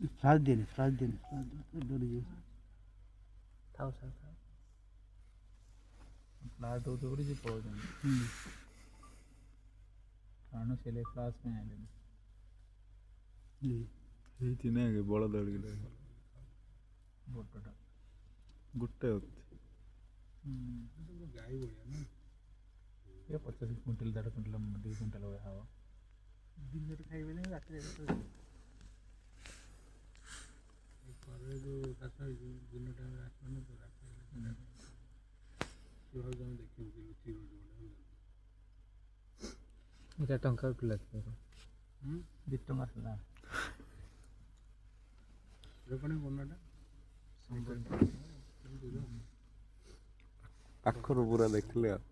फ्लास देने डोरी जाए थाउ सर थाउ फ्लास दो तो बड़ी जी पहुंच कारणों से ले फ्लास में आए ହେଇଛି ନା କି ବଳ ଦଳିକି बोटटा ଗୋଟେ ଅଛି गाय बढ़िया ना ये 50 क्विंटल 1.5 क्विंटल 2 क्विंटल हो हवा दिन में खाई बेले रात रे करे जो कासा दिन टाइम आसो ना तो रात रे जो हम देखियो कि लुचि रोड मेरा टंका उठला था 2 टंका था रेपणे कोनाटा ପାଖରୁ ପୁରା ଦେଖିଲେ ଆଉ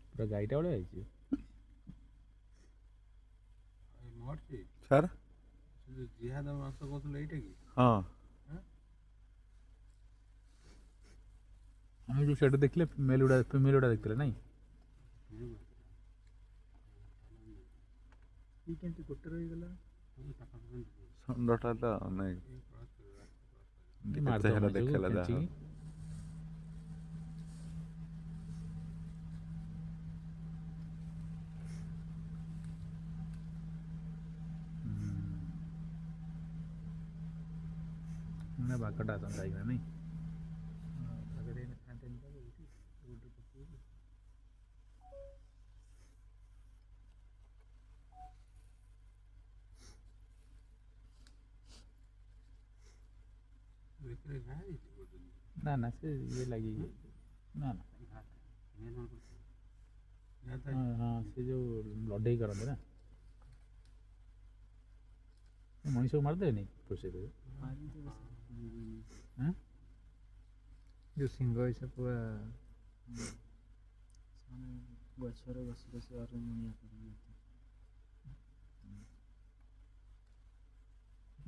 पूरा गाईटा बड़े आइए मरछि ସାର୍ जो जिहाद मास कहतले एटा की ହଁ हमें जो शेड देखले मेल उड़ा देखले नहीं ई केंति गोटे रही गला ଷଣ୍ଢଟା ତ ନାଇଁ मार दो ଚେହେରା हमें जो ଦେଖେଇଲା ଯାହା कैंची मैंने बाकटा था जाएगा नहीं अगरे ने खाते न तो उठी रोड पे पूरी देखरे गाय ना ना से ये लगी ना ना हाँ हाँ से जो लड़ाई करते ना मनीष को मारते नहीं पुरुष को हाँ जो सिंह ऐसा पूरा गछरे बसी बसी और मुनिया कर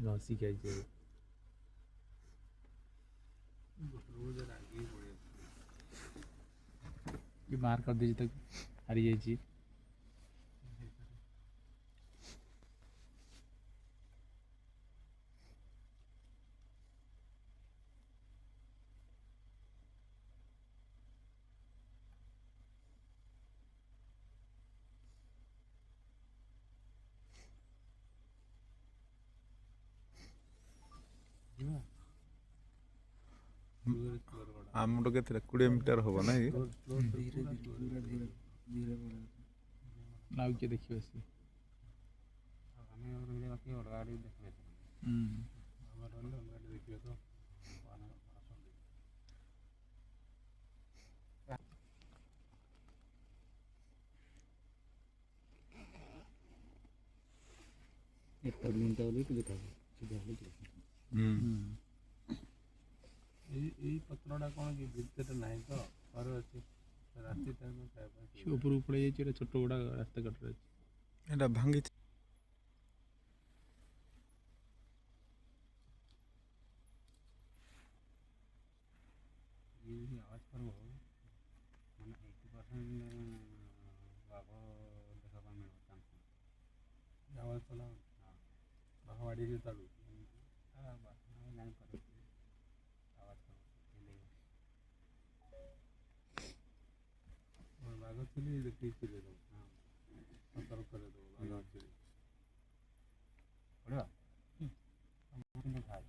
घसी खाई रोज रागी पड़े कि मार कर दीजिए तक हारी जाइए ଆମଠୁ କେତେ 20 ମିଟର ହବ ନାଇଁ କି धीरे धीरे धीरे नाव के देखिए ऐसे हमें और ये बाकी और गाड़ी देखबे हमार और गाड़ी देखियो तो एक मिनट वाली के देखा सीधा এই পত্রটা কোন কি ভিতরে নাই তো ঘরে আছে রাতে টাইম খাଇବା ऊपर ऊपर ये छोटा छोटा बड़ा रास्ता कट रहा है ଏଇଟା ଭାଙ୍ଗିଛି ये आवाज पर हो माने 80% बाबा देखा पा मिलो चांस आवाज चला हां बाबा वाडी से चालू हां बस नहीं पर आवाज कर और बागा चली देखी चले दो हां पत्थर कर दो बागा चली बढ़िया हम खाए